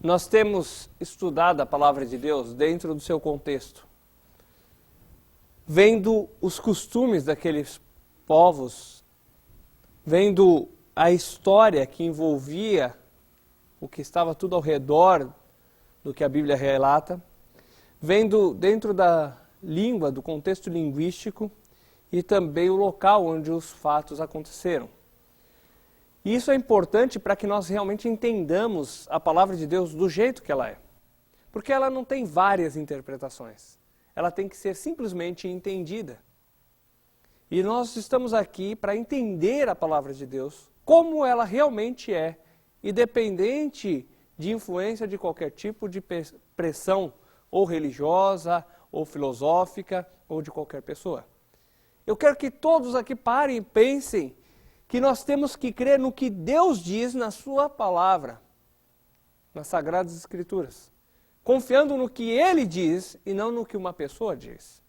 nós temos estudado a palavra de Deus dentro do seu contexto, vendo os costumes daqueles povos, vendo a história que envolvia o que estava tudo ao redor do que a Bíblia relata, vendo dentro da língua, do contexto linguístico e também o local onde os fatos aconteceram. E isso é importante para que nós realmente entendamos a palavra de Deus do jeito que ela é. Porque ela não tem várias interpretações. Ela tem que ser simplesmente entendida. E nós estamos aqui para entender a palavra de Deus como ela realmente é, independente de influência de qualquer tipo de pressão, ou religiosa, ou filosófica, ou de qualquer pessoa. Eu quero que todos aqui parem e pensem que nós temos que crer no que Deus diz na sua palavra, nas Sagradas Escrituras, confiando no que Ele diz e não no que uma pessoa diz.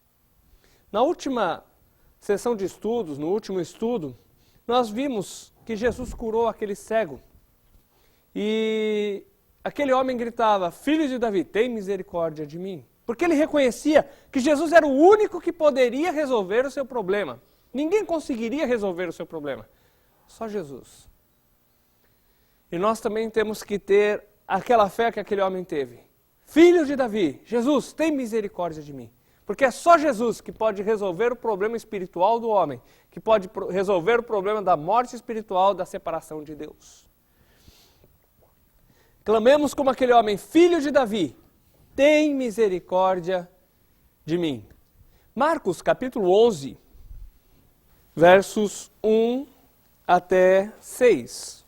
Na última sessão de estudos, no último estudo, nós vimos que Jesus curou aquele cego. E aquele homem gritava: Filho de Davi, tem misericórdia de mim. Porque ele reconhecia que Jesus era o único que poderia resolver o seu problema. Ninguém conseguiria resolver o seu problema. Só Jesus. E nós também temos que ter aquela fé que aquele homem teve. Filho de Davi, Jesus, tem misericórdia de mim. Porque é só Jesus que pode resolver o problema espiritual do homem, que pode resolver o problema da morte espiritual, da separação de Deus. Clamemos como aquele homem: Filho de Davi, tem misericórdia de mim. Marcos capítulo 11, versos 1 até 6.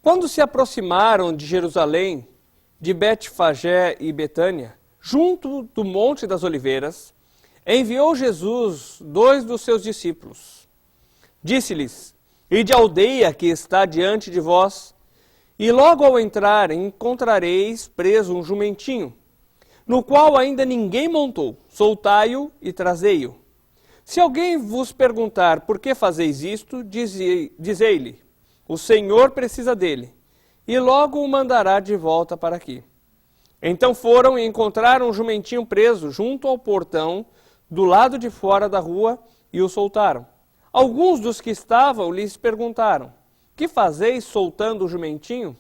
Quando se aproximaram de Jerusalém, de Betfagé e Betânia, junto do Monte das Oliveiras, enviou Jesus 2 dos seus discípulos. Disse-lhes: Ide à aldeia que está diante de vós, e logo ao entrar encontrareis preso um jumentinho, no qual ainda ninguém montou. Soltai-o e trazei-o. Se alguém vos perguntar por que fazeis isto, dizei-lhe: o Senhor precisa dele, e logo o mandará de volta para aqui. Então foram e encontraram um jumentinho preso junto ao portão, do lado de fora da rua, e o soltaram. Alguns dos que estavam lhes perguntaram: que fazeis soltando o jumentinho?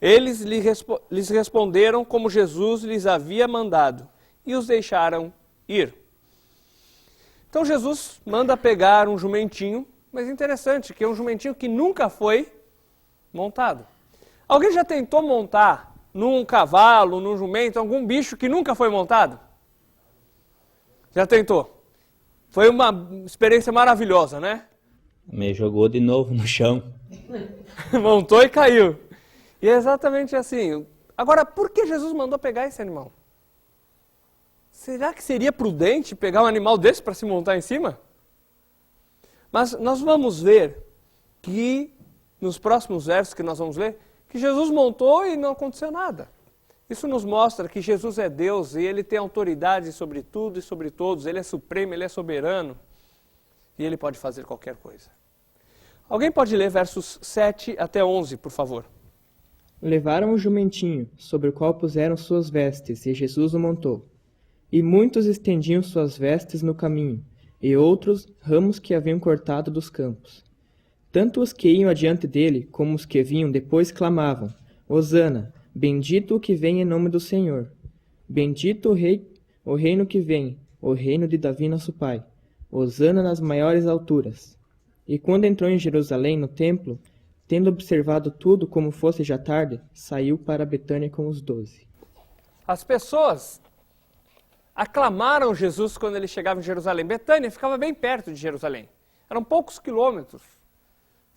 Eles lhes responderam como Jesus lhes havia mandado, e os deixaram ir. Então Jesus manda pegar um jumentinho, mas interessante, que é um jumentinho que nunca foi montado. Alguém já tentou montar num cavalo, num jumento, algum bicho que nunca foi montado? Já tentou? Foi uma experiência maravilhosa, né? Me jogou de novo no chão. Montou e caiu. E é exatamente assim. Agora, por que Jesus mandou pegar esse animal? Será que seria prudente pegar um animal desse para se montar em cima? Mas nós vamos ver que, nos próximos versos que nós vamos ler, que Jesus montou e não aconteceu nada. Isso nos mostra que Jesus é Deus e Ele tem autoridade sobre tudo e sobre todos. Ele é supremo, Ele é soberano e Ele pode fazer qualquer coisa. Alguém pode ler versos 7 até 11, por favor? Levaram o jumentinho, sobre o qual puseram suas vestes, e Jesus o montou. E muitos estendiam suas vestes no caminho, e outros ramos que haviam cortado dos campos. Tanto os que iam adiante dele, como os que vinham depois clamavam: Hosana, bendito o que vem em nome do Senhor. Bendito o reino que vem, o reino de Davi nosso pai. Hosana nas maiores alturas. E quando entrou em Jerusalém, no templo, tendo observado tudo como fosse já tarde, saiu para Betânia com os 12. As pessoas aclamaram Jesus quando ele chegava em Jerusalém. Betânia ficava bem perto de Jerusalém. Eram poucos quilômetros.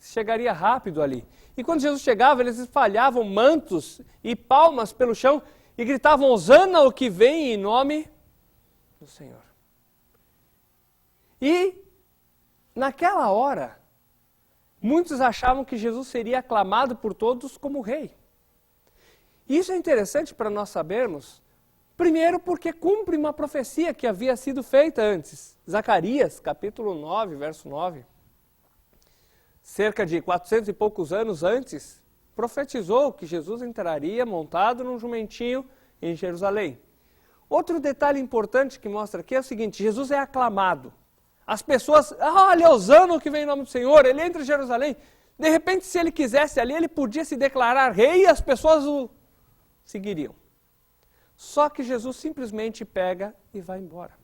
Chegaria rápido ali. E quando Jesus chegava, eles espalhavam mantos e palmas pelo chão e gritavam: Hosana o que vem em nome do Senhor. E naquela hora, muitos achavam que Jesus seria aclamado por todos como rei. Isso é interessante para nós sabermos, primeiro porque cumpre uma profecia que havia sido feita antes. Zacarias, capítulo 9, verso 9. Cerca de 400 e poucos anos antes, profetizou que Jesus entraria montado num jumentinho em Jerusalém. Outro detalhe importante que mostra aqui é o seguinte: Jesus é aclamado. As pessoas, olha, Hosana que vem em nome do Senhor, ele entra em Jerusalém. De repente, se ele quisesse ali, ele podia se declarar rei e as pessoas o seguiriam. Só que Jesus simplesmente pega e vai embora.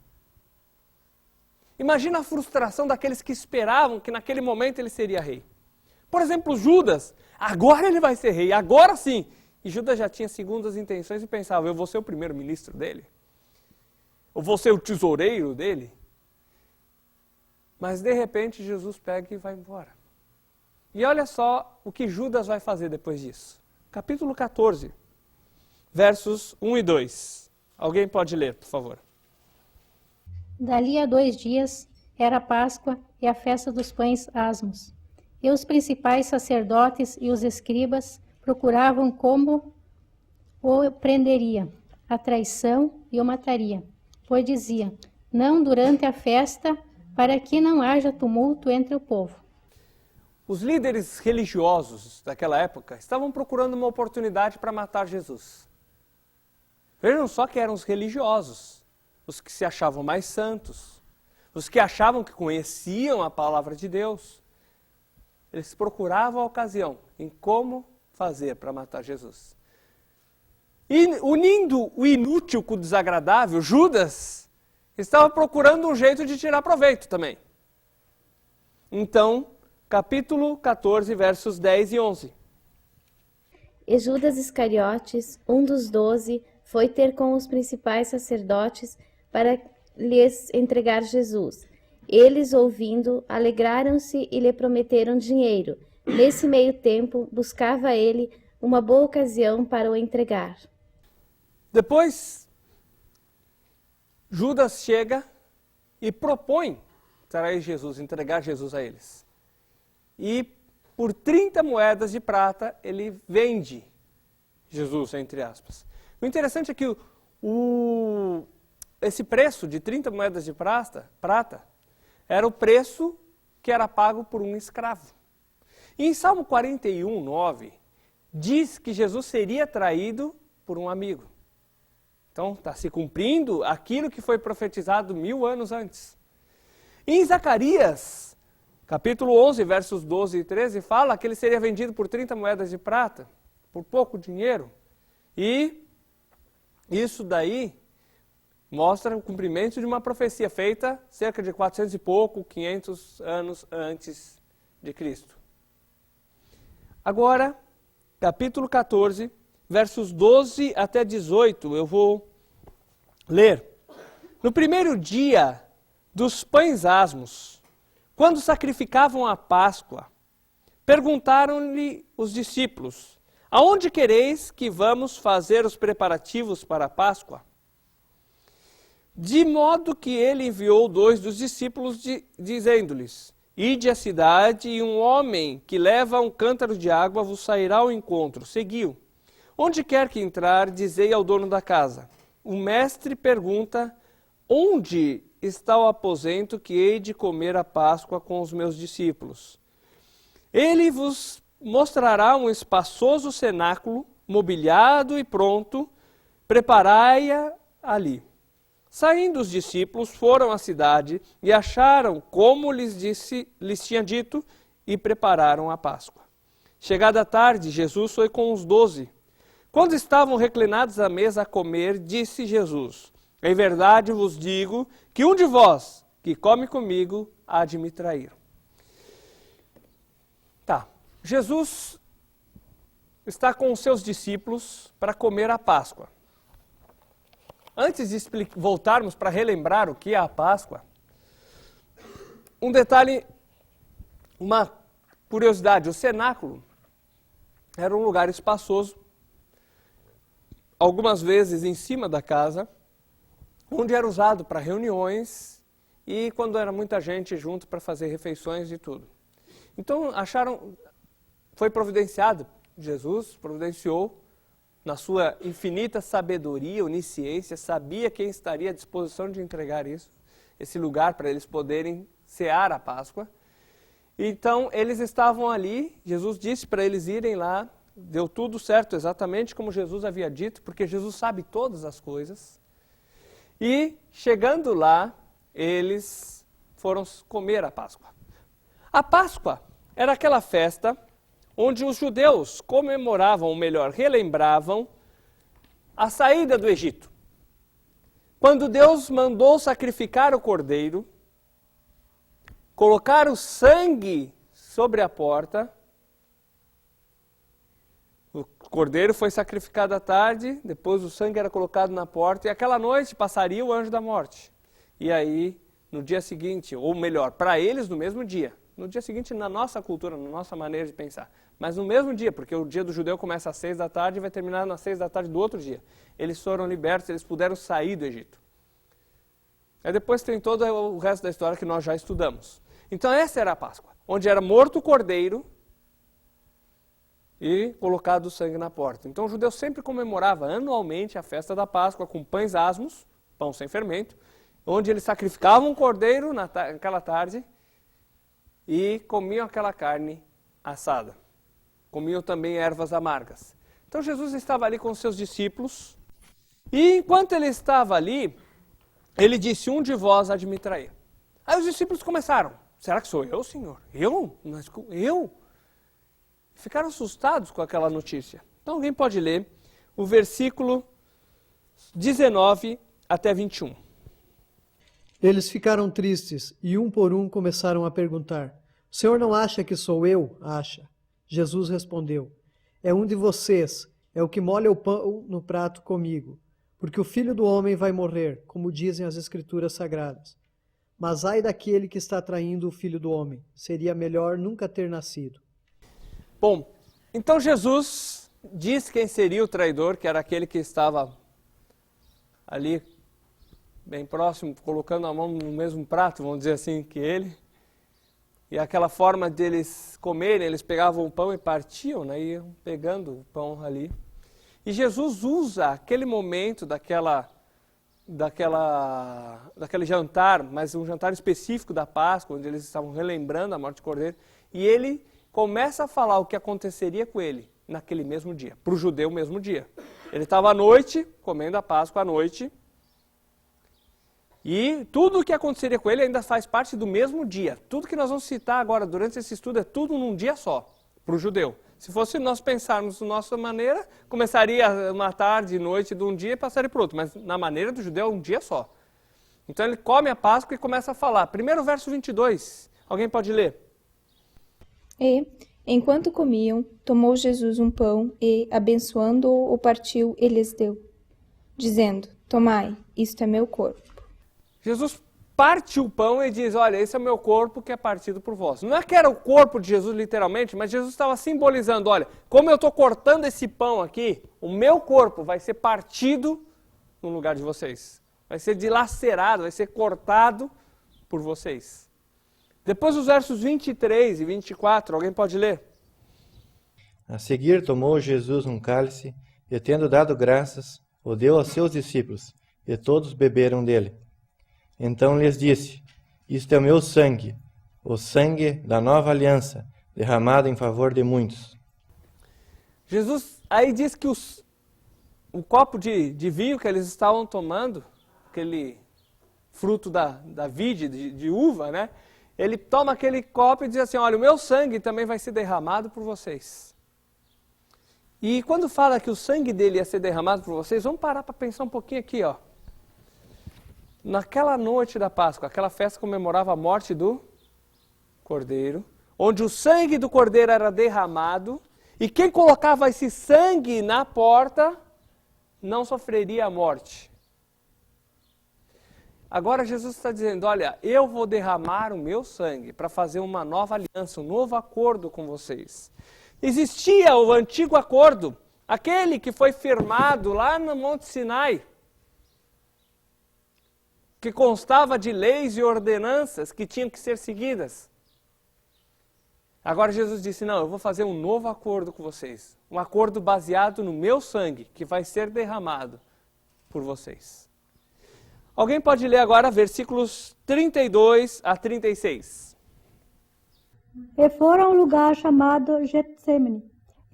Imagina a frustração daqueles que esperavam que naquele momento ele seria rei. Por exemplo, Judas, agora ele vai ser rei, agora sim. E Judas já tinha segundas intenções e pensava, eu vou ser o primeiro-ministro dele? Eu vou ser o tesoureiro dele? Mas de repente Jesus pega e vai embora. E olha só o que Judas vai fazer depois disso. Capítulo 14, versos 1 e 2. Alguém pode ler, por favor. Dali a 2 dias era a Páscoa e a festa dos pães asmos. E os principais sacerdotes e os escribas procuravam como o prenderia, a traição e o mataria. Pois diziam, não durante a festa, para que não haja tumulto entre o povo. Os líderes religiosos daquela época estavam procurando uma oportunidade para matar Jesus. Vejam só que eram os religiosos, os que se achavam mais santos, os que achavam que conheciam a palavra de Deus. Eles procuravam a ocasião em como fazer para matar Jesus. E unindo o inútil com o desagradável, Judas estava procurando um jeito de tirar proveito também. Então, capítulo 14, versos 10 e 11. E Judas Iscariotes, um dos 12, foi ter com os principais sacerdotes para lhes entregar Jesus. Eles, ouvindo, alegraram-se e lhe prometeram dinheiro. Nesse meio tempo, buscava ele uma boa ocasião para o entregar. Depois, Judas chega e propõe trair Jesus, entregar Jesus a eles. E por 30 moedas de prata, ele vende Jesus, entre aspas. O interessante é que esse preço de 30 moedas de prata era o preço que era pago por um escravo. E em Salmo 41, 9, diz que Jesus seria traído por um amigo. Então, está se cumprindo aquilo que foi profetizado 1000 anos antes. E em Zacarias, capítulo 11, versos 12 e 13, fala que ele seria vendido por 30 moedas de prata, por pouco dinheiro. E isso daí mostra o cumprimento de uma profecia feita cerca de 400 e pouco, 500 anos antes de Cristo. Agora, capítulo 14, versos 12 até 18, eu vou ler. No primeiro dia dos pães asmos, quando sacrificavam a Páscoa, perguntaram-lhe os discípulos, aonde quereis que vamos fazer os preparativos para a Páscoa? De modo que ele enviou 2 dos discípulos, dizendo-lhes, ide à cidade e um homem que leva um cântaro de água vos sairá ao encontro. Seguiu. Onde quer que entrar, dizei ao dono da casa. O mestre pergunta, onde está o aposento que hei de comer a Páscoa com os meus discípulos? Ele vos mostrará um espaçoso cenáculo, mobiliado e pronto, preparai-a ali. Saindo os discípulos, foram à cidade e acharam como lhes tinha dito e prepararam a Páscoa. Chegada a tarde, Jesus foi com os 12. Quando estavam reclinados à mesa a comer, disse Jesus, em verdade vos digo que um de vós que come comigo há de me trair. Tá, Jesus está com os seus discípulos para comer a Páscoa. Antes de voltarmos para relembrar o que é a Páscoa, um detalhe, uma curiosidade, o cenáculo era um lugar espaçoso, algumas vezes em cima da casa, onde era usado para reuniões e quando era muita gente junto para fazer refeições e tudo. Então foi providenciado, Jesus providenciou, na sua infinita sabedoria, onisciência, sabia quem estaria à disposição de entregar esse lugar para eles poderem cear a Páscoa. Então, eles estavam ali, Jesus disse para eles irem lá deu tudo certo, exatamente como Jesus havia dito, porque Jesus sabe todas as coisas. E, chegando lá, eles foram comer a Páscoa. A Páscoa era aquela festa onde os judeus comemoravam, ou melhor, relembravam a saída do Egito. Quando Deus mandou sacrificar o cordeiro, colocar o sangue sobre a porta, o cordeiro foi sacrificado à tarde, depois o sangue era colocado na porta, e aquela noite passaria o anjo da morte. E aí, no dia seguinte, ou melhor, para eles no mesmo dia, no dia seguinte na nossa cultura, na nossa maneira de pensar, mas no mesmo dia, porque o dia do judeu começa às 6 da tarde e vai terminar às 6 da tarde do outro dia. Eles foram libertos, eles puderam sair do Egito. Aí depois tem todo o resto da história que nós já estudamos. Então essa era a Páscoa, onde era morto o cordeiro e colocado o sangue na porta. Então o judeu sempre comemorava anualmente a festa da Páscoa com pães asmos, pão sem fermento, onde eles sacrificavam um cordeiro naquela tarde e comiam aquela carne assada. Comiam também ervas amargas. Então Jesus estava ali com os seus discípulos e enquanto ele estava ali, ele disse, um de vós há de me trair. Aí os discípulos começaram, será que sou eu, Senhor? Eu? Eu? Ficaram assustados com aquela notícia. Então alguém pode ler o versículo 19 até 21. Eles ficaram tristes e um por um começaram a perguntar, o Senhor não acha que sou eu? Acha. Jesus respondeu, é um de vocês, é o que molha o pão no prato comigo, porque o Filho do Homem vai morrer, como dizem as Escrituras Sagradas. Mas ai daquele que está traindo o Filho do Homem, seria melhor nunca ter nascido. Bom, então Jesus diz quem seria o traidor, que era aquele que estava ali, bem próximo, colocando a mão no mesmo prato, vamos dizer assim, que ele. E aquela forma deles comerem, eles pegavam o pão e partiam, né, iam pegando o pão ali. E Jesus usa aquele momento daquele jantar, mas um jantar específico da Páscoa, onde eles estavam relembrando a morte do Cordeiro, e ele começa a falar o que aconteceria com ele naquele mesmo dia, para o judeu mesmo dia. Ele estava à noite, comendo a Páscoa à noite, e tudo o que aconteceria com ele ainda faz parte do mesmo dia. Tudo que nós vamos citar agora durante esse estudo é tudo num dia só, para o judeu. Se fosse nós pensarmos da nossa maneira, começaria uma tarde, noite de um dia e passaria para o outro. Mas na maneira do judeu é um dia só. Então ele come a Páscoa e começa a falar. Primeiro verso 22. Alguém pode ler? E, enquanto comiam, tomou Jesus um pão e, abençoando-o, o partiu e lhes deu, dizendo, tomai, isto é meu corpo. Jesus parte o pão e diz, olha, esse é o meu corpo que é partido por vós. Não é que era o corpo de Jesus literalmente, mas Jesus estava simbolizando, olha, como eu estou cortando esse pão aqui, o meu corpo vai ser partido no lugar de vocês. Vai ser dilacerado, vai ser cortado por vocês. Depois os versos 23 e 24, alguém pode ler? A seguir tomou Jesus um cálice e, tendo dado graças, o deu aos seus discípulos, e todos beberam dele. Então lhes disse, isto é o meu sangue, o sangue da nova aliança, derramado em favor de muitos. Jesus aí diz que o copo de vinho que eles estavam tomando, aquele fruto da vide, de uva, né? Ele toma aquele copo e diz assim, olha, o meu sangue também vai ser derramado por vocês. E quando fala que o sangue dele ia ser derramado por vocês, vamos parar para pensar um pouquinho aqui, ó. Naquela noite da Páscoa, aquela festa comemorava a morte do Cordeiro, onde o sangue do Cordeiro era derramado, e quem colocava esse sangue na porta não sofreria a morte. Agora Jesus está dizendo, olha, eu vou derramar o meu sangue para fazer uma nova aliança, um novo acordo com vocês. Existia o antigo acordo, aquele que foi firmado lá no Monte Sinai, que constava de leis e ordenanças que tinham que ser seguidas. Agora Jesus disse, não, eu vou fazer um novo acordo com vocês. Um acordo baseado no meu sangue, que vai ser derramado por vocês. Alguém pode ler agora versículos 32 a 36. E foram a um lugar chamado Getsemane,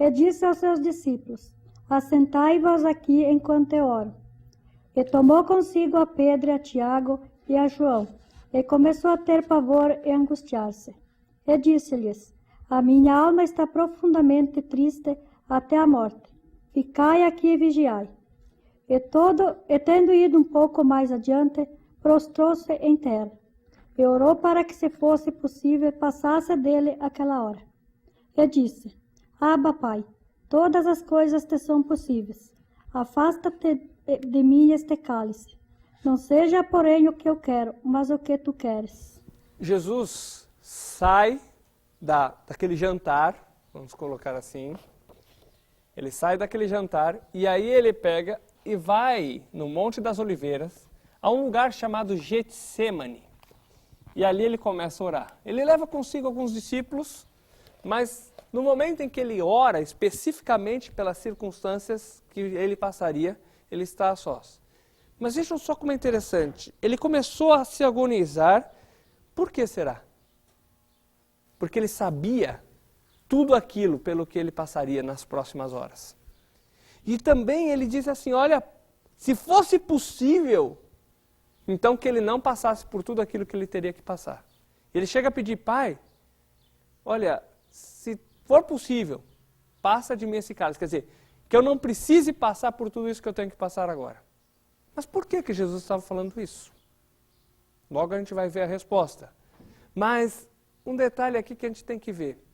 E disse aos seus discípulos: Assentai-vos aqui enquanto eu oro. E tomou consigo a Pedro, a Tiago e a João, e começou a ter pavor e angustiar-se. E disse-lhes: A minha alma está profundamente triste até a morte. Ficai aqui e vigiai. E tendo ido um pouco mais adiante, prostrou-se em terra, e orou para que, se fosse possível, passasse dele aquela hora. E disse: Abba, Pai, todas as coisas te são possíveis. Afasta-te de mim este cálice. Não seja, porém, o que eu quero, mas o que tu queres. Jesus sai daquele jantar, vamos colocar assim. Ele sai daquele jantar e aí ele pega e vai no Monte das Oliveiras, a um lugar chamado Getsêmani. E ali ele começa a orar. Ele leva consigo alguns discípulos, mas no momento em que ele ora, especificamente pelas circunstâncias que ele passaria, ele está a sós. Mas vejam só como é interessante. Ele começou a se agonizar. Por que será? Porque ele sabia tudo aquilo pelo que ele passaria nas próximas horas. E também ele diz assim, olha, se fosse possível, então que ele não passasse por tudo aquilo que ele teria que passar. Ele chega a pedir, Pai, olha, se for possível, passa de mim esse cálice. Quer dizer, que eu não precise passar por tudo isso que eu tenho que passar agora. Mas por que Jesus estava falando isso? Logo a gente vai ver a resposta. Mas um detalhe aqui que a gente tem que ver.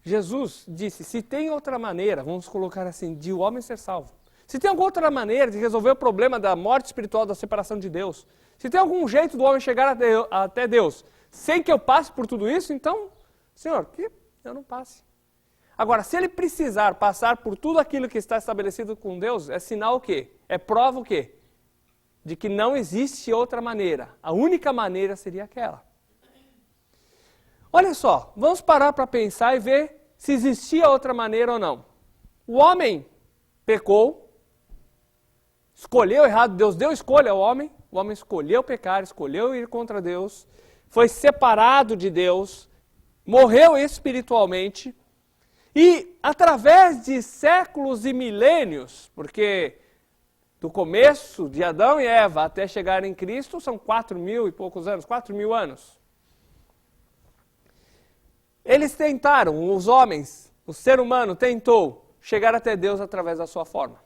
Jesus disse, se tem outra maneira, vamos colocar assim, de o homem ser salvo. Se tem alguma outra maneira de resolver o problema da morte espiritual, da separação de Deus. Se tem algum jeito do homem chegar até Deus, sem que eu passe por tudo isso, então, Senhor, que eu não passe. Agora, se ele precisar passar por tudo aquilo que está estabelecido com Deus, é sinal o quê? É prova o quê? De que não existe outra maneira. A única maneira seria aquela. Olha só, vamos parar para pensar e ver se existia outra maneira ou não. O homem pecou, escolheu errado, Deus deu escolha ao homem, o homem escolheu pecar, escolheu ir contra Deus, foi separado de Deus, morreu espiritualmente, e através de séculos e milênios, porque do começo de Adão e Eva até chegar em Cristo são 4.000 e poucos anos, 4.000 anos. Eles tentaram, os homens, o ser humano tentou chegar até Deus através da sua forma.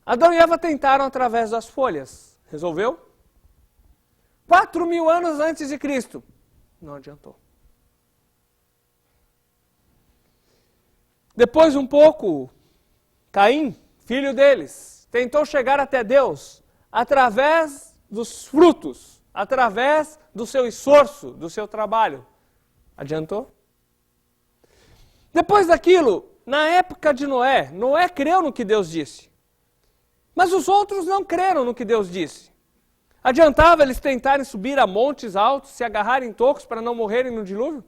Adão e Eva tentaram através das folhas. Resolveu? 4.000 anos antes de Cristo. Não adiantou. Depois um pouco, Caim, filho deles, tentou chegar até Deus através dos frutos, através do seu esforço, do seu trabalho. Adiantou? Depois daquilo, na época de Noé, Noé creu no que Deus disse. Mas os outros não creram no que Deus disse. Adiantava eles tentarem subir a montes altos, se agarrarem em tocos para não morrerem no dilúvio?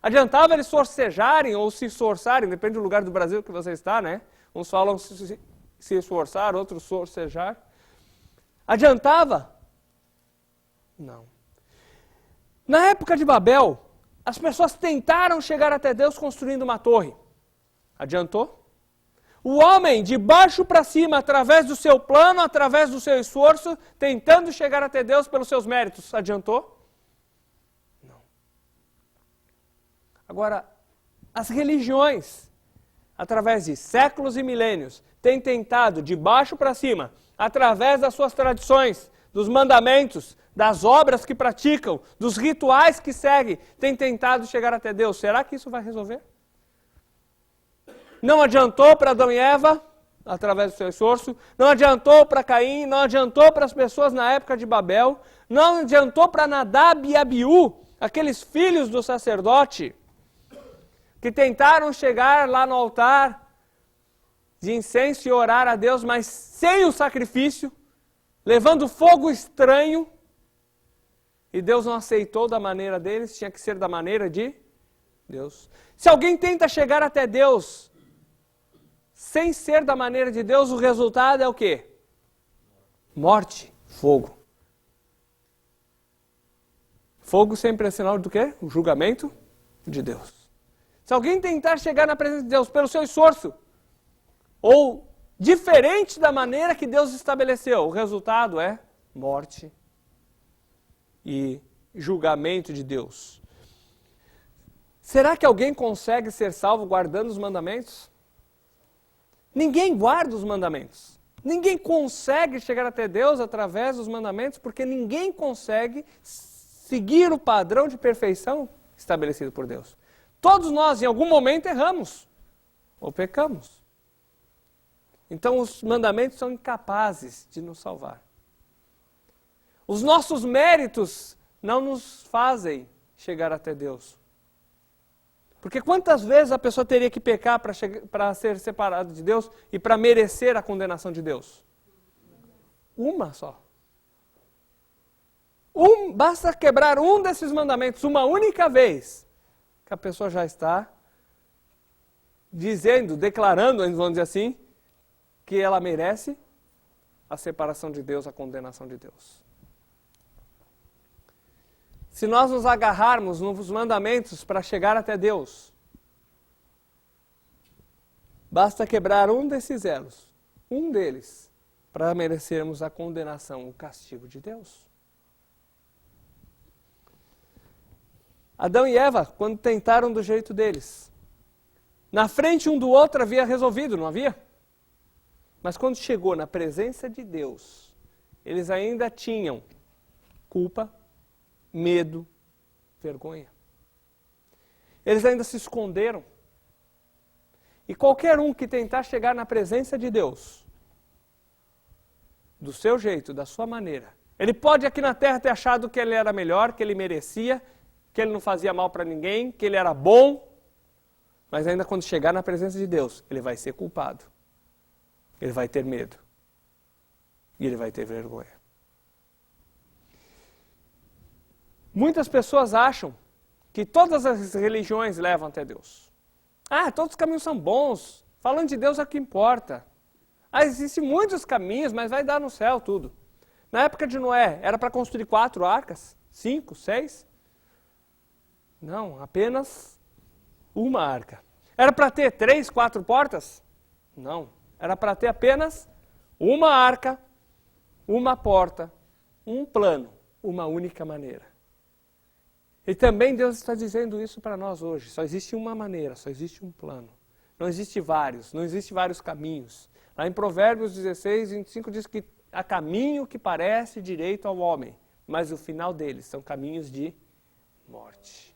Adiantava eles forcejarem ou se esforçarem, depende do lugar do Brasil que você está, né? Uns falam se esforçar, outros forcejar. Adiantava? Não. Na época de Babel, as pessoas tentaram chegar até Deus construindo uma torre. Adiantou? O homem, de baixo para cima, através do seu plano, através do seu esforço, tentando chegar até Deus pelos seus méritos. Adiantou? Não. Agora, as religiões, através de séculos e milênios, têm tentado, de baixo para cima, através das suas tradições, dos mandamentos, das obras que praticam, dos rituais que seguem, têm tentado chegar até Deus. Será que isso vai resolver? Não adiantou para Adão e Eva, através do seu esforço, não adiantou para Caim, não adiantou para as pessoas na época de Babel, não adiantou para Nadab e Abiú, aqueles filhos do sacerdote, que tentaram chegar lá no altar de incenso e orar a Deus, mas sem o sacrifício, levando fogo estranho, e Deus não aceitou da maneira deles, tinha que ser da maneira de Deus. Se alguém tenta chegar até Deus sem ser da maneira de Deus, o resultado é o quê? Morte, fogo. Fogo sempre é sinal do quê? O julgamento de Deus. Se alguém tentar chegar na presença de Deus pelo seu esforço, ou diferente da maneira que Deus estabeleceu, o resultado é morte e julgamento de Deus. Será que alguém consegue ser salvo guardando os mandamentos? Ninguém guarda os mandamentos. Ninguém consegue chegar até Deus através dos mandamentos, porque ninguém consegue seguir o padrão de perfeição estabelecido por Deus. Todos nós, em algum momento, erramos ou pecamos. Então, os mandamentos são incapazes de nos salvar. Os nossos méritos não nos fazem chegar até Deus. Porque quantas vezes a pessoa teria que pecar para ser separado de Deus e para merecer a condenação de Deus? Uma só. Basta quebrar um desses mandamentos uma única vez, que a pessoa já está dizendo, declarando, vamos dizer assim, que ela merece a separação de Deus, a condenação de Deus. Se nós nos agarrarmos nos mandamentos para chegar até Deus, basta quebrar um desses elos, um deles, para merecermos a condenação, o castigo de Deus. Adão e Eva, quando tentaram do jeito deles, na frente um do outro havia resolvido, não havia? Mas quando chegou na presença de Deus, eles ainda tinham culpa, medo, vergonha. Eles ainda se esconderam. E qualquer um que tentar chegar na presença de Deus, do seu jeito, da sua maneira, ele pode aqui na terra ter achado que ele era melhor, que ele merecia, que ele não fazia mal para ninguém, que ele era bom, mas ainda quando chegar na presença de Deus, ele vai ser culpado. Ele vai ter medo. E ele vai ter vergonha. Muitas pessoas acham que todas as religiões levam até Deus. Todos os caminhos são bons. Falando de Deus é o que importa. Existem muitos caminhos, mas vai dar no céu tudo. Na época de Noé, era para construir 4 arcas? 5, 6? Não, apenas uma arca. Era para ter 3, 4 portas? Não. Era para ter apenas uma arca, uma porta, um plano, uma única maneira. E também Deus está dizendo isso para nós hoje. Só existe uma maneira, só existe um plano. Não existe vários caminhos. Lá em Provérbios 16, 25 diz que há caminho que parece direito ao homem, mas o final deles são caminhos de morte.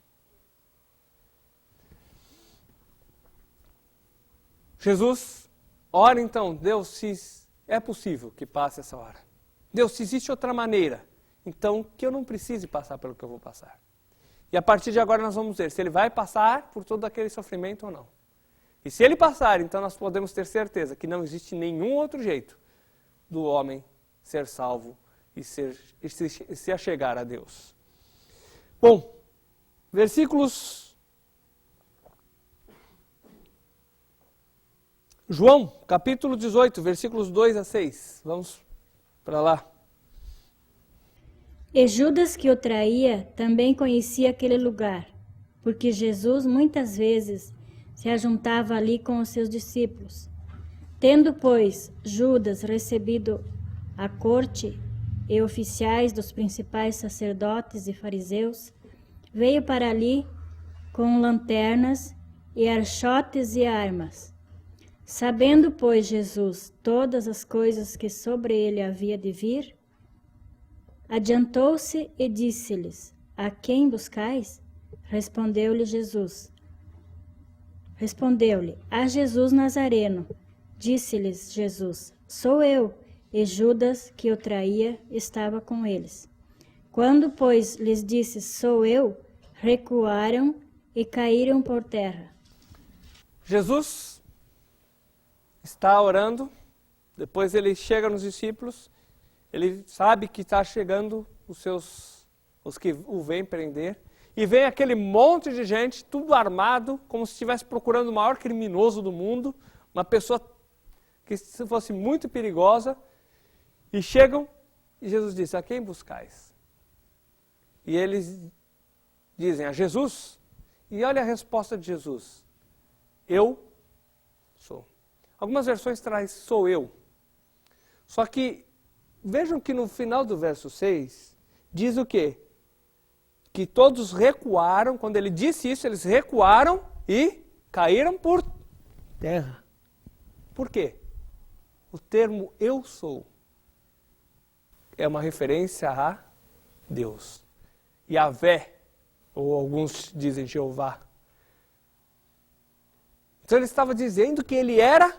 Jesus ora então, Deus, se é possível que passe essa hora. Deus, se existe outra maneira, então que eu não precise passar pelo que eu vou passar. E a partir de agora nós vamos ver se ele vai passar por todo aquele sofrimento ou não. E se ele passar, então nós podemos ter certeza que não existe nenhum outro jeito do homem ser salvo e se achegar a Deus. Bom, versículos... João, capítulo 18, versículos 2 a 6. Vamos para lá. E Judas, que o traía, também conhecia aquele lugar, porque Jesus muitas vezes se ajuntava ali com os seus discípulos. Tendo, pois, Judas recebido a corte e oficiais dos principais sacerdotes e fariseus, veio para ali com lanternas e archotes e armas. Sabendo, pois, Jesus todas as coisas que sobre ele havia de vir, adiantou-se e disse-lhes: A quem buscais? Respondeu-lhe, a Jesus Nazareno. Disse-lhes Jesus: Sou eu. E Judas, que o traía, estava com eles. Quando, pois, lhes disse: Sou eu, recuaram e caíram por terra. Jesus está orando, depois ele chega nos discípulos, ele sabe que está chegando os que o vêm prender, e vem aquele monte de gente, tudo armado, como se estivesse procurando o maior criminoso do mundo, uma pessoa que se fosse muito perigosa, e chegam, e Jesus diz: A quem buscais? E eles dizem: A Jesus. E olha a resposta de Jesus. Eu sou. Algumas versões traz sou eu. Só que vejam que no final do verso 6 diz o quê? Que todos recuaram, quando ele disse isso, eles recuaram e caíram por terra. Por quê? O termo eu sou é uma referência a Deus. Yahvé, ou alguns dizem Jeová. Então ele estava dizendo que ele era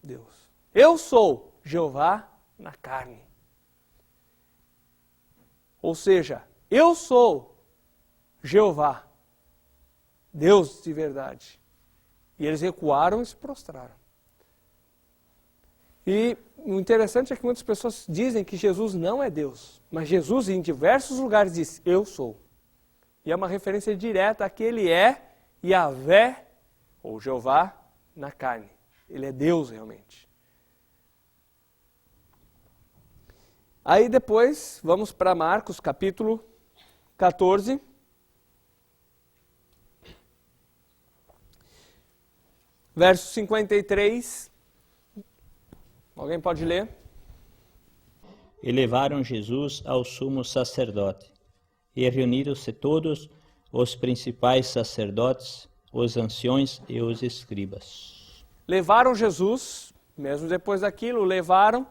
Deus. Eu sou Jeová na carne. Ou seja, eu sou Jeová, Deus de verdade. E eles recuaram e se prostraram. E o interessante é que muitas pessoas dizem que Jesus não é Deus. Mas Jesus em diversos lugares diz, eu sou. E é uma referência direta a que ele é Yahvé, ou Jeová, na carne. Ele é Deus realmente. Aí depois, vamos para Marcos, capítulo 14. Verso 53. Alguém pode ler? E levaram Jesus ao sumo sacerdote, e reuniram-se todos os principais sacerdotes, os anciões e os escribas. Levaram Jesus, mesmo depois daquilo, levaram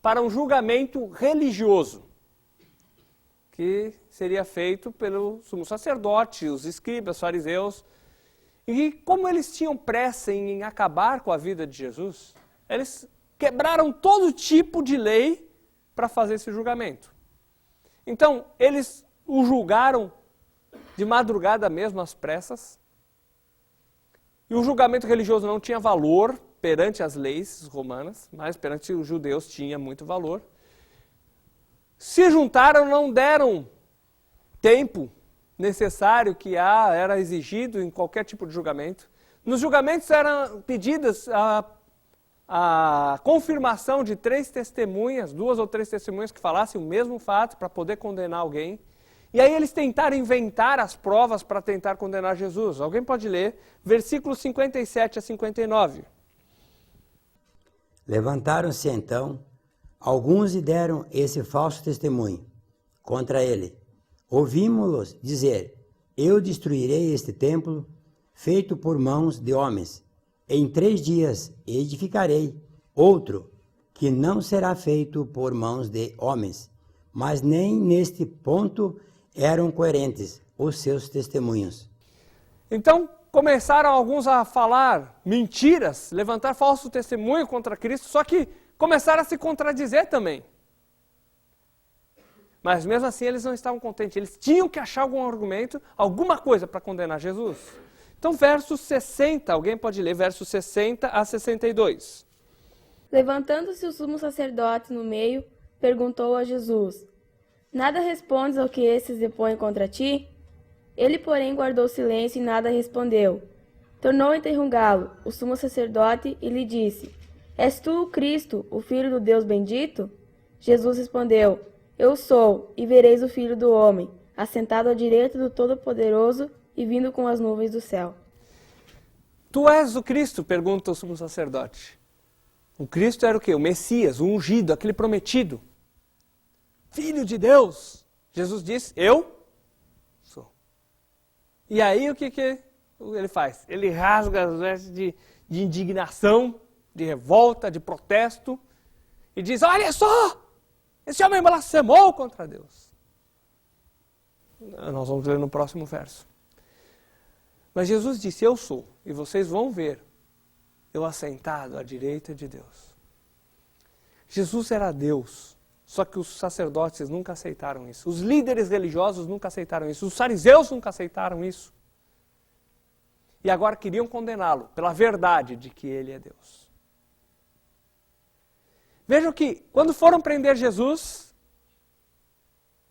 para um julgamento religioso, que seria feito pelo sumo sacerdote, os escribas, os fariseus. E como eles tinham pressa em acabar com a vida de Jesus, eles quebraram todo tipo de lei para fazer esse julgamento. Então, eles o julgaram de madrugada mesmo, às pressas. E o julgamento religioso não tinha valor perante as leis romanas, mas perante os judeus tinha muito valor. Se juntaram, não deram tempo necessário que era exigido em qualquer tipo de julgamento. Nos julgamentos eram pedidas a confirmação de 3 testemunhas, 2 ou 3 testemunhas que falassem o mesmo fato para poder condenar alguém. E aí eles tentaram inventar as provas para tentar condenar Jesus. Alguém pode ler versículos 57 a 59. Levantaram-se então alguns e deram esse falso testemunho contra ele. Ouvimos-los dizer, eu destruirei este templo feito por mãos de homens. Em 3 dias edificarei outro que não será feito por mãos de homens. Mas nem neste ponto eram coerentes os seus testemunhos. Então começaram alguns a falar mentiras, levantar falso testemunho contra Cristo, só que começaram a se contradizer também. Mas mesmo assim eles não estavam contentes, eles tinham que achar algum argumento, alguma coisa para condenar Jesus. Então verso 60, alguém pode ler, verso 60 a 62. Levantando-se o sumo sacerdote no meio, perguntou a Jesus, nada respondes ao que esses depõem contra ti? Ele, porém, guardou silêncio e nada respondeu. Tornou a interrogá-lo o sumo sacerdote e lhe disse, és tu o Cristo, o Filho do Deus bendito? Jesus respondeu, eu sou, e vereis o Filho do Homem, assentado à direita do Todo-Poderoso e vindo com as nuvens do céu. Tu és o Cristo? Pergunta o sumo sacerdote. O Cristo era o quê? O Messias, o ungido, aquele prometido. Filho de Deus. Jesus disse, eu sou. E aí o que ele faz? Ele rasga as vestes de indignação, de revolta, de protesto, e diz, olha só, esse homem blasfemou contra Deus. Nós vamos ler no próximo verso. Mas Jesus disse, eu sou, e vocês vão ver, eu assentado à direita de Deus. Jesus era Deus, só que os sacerdotes nunca aceitaram isso, os líderes religiosos nunca aceitaram isso, os fariseus nunca aceitaram isso. E agora queriam condená-lo pela verdade de que ele é Deus. Vejam que, quando foram prender Jesus,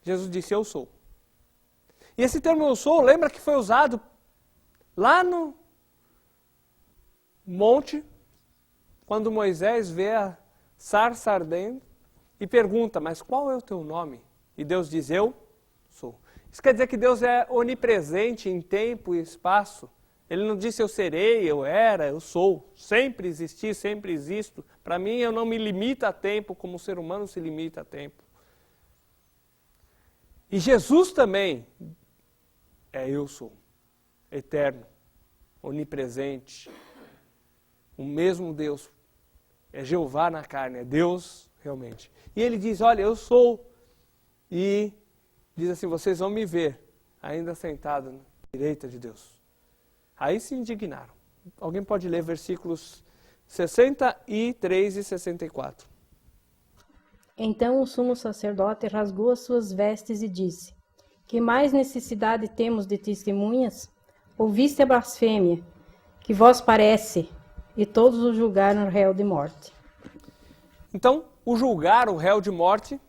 Jesus disse, eu sou. E esse termo eu sou, lembra que foi usado lá no monte, quando Moisés vê a sarça ardendo e pergunta, mas qual é o teu nome? E Deus diz, eu sou. Isso quer dizer que Deus é onipresente em tempo e espaço. Ele não disse eu serei, eu era, eu sou. Sempre existi, sempre existo. Para mim, eu não me limito a tempo como o ser humano se limita a tempo. E Jesus também é eu sou. Eterno, onipresente. O mesmo Deus. É Jeová na carne, é Deus realmente. E ele diz, olha, eu sou. E diz assim, vocês vão me ver ainda sentado na direita de Deus. Aí se indignaram. Alguém pode ler versículos 63 e 64. Então o sumo sacerdote rasgou as suas vestes e disse, que mais necessidade temos de testemunhas? Ouviste a blasfêmia, que vos parece, e todos o julgaram réu de morte. Então, o julgar o réu de morte,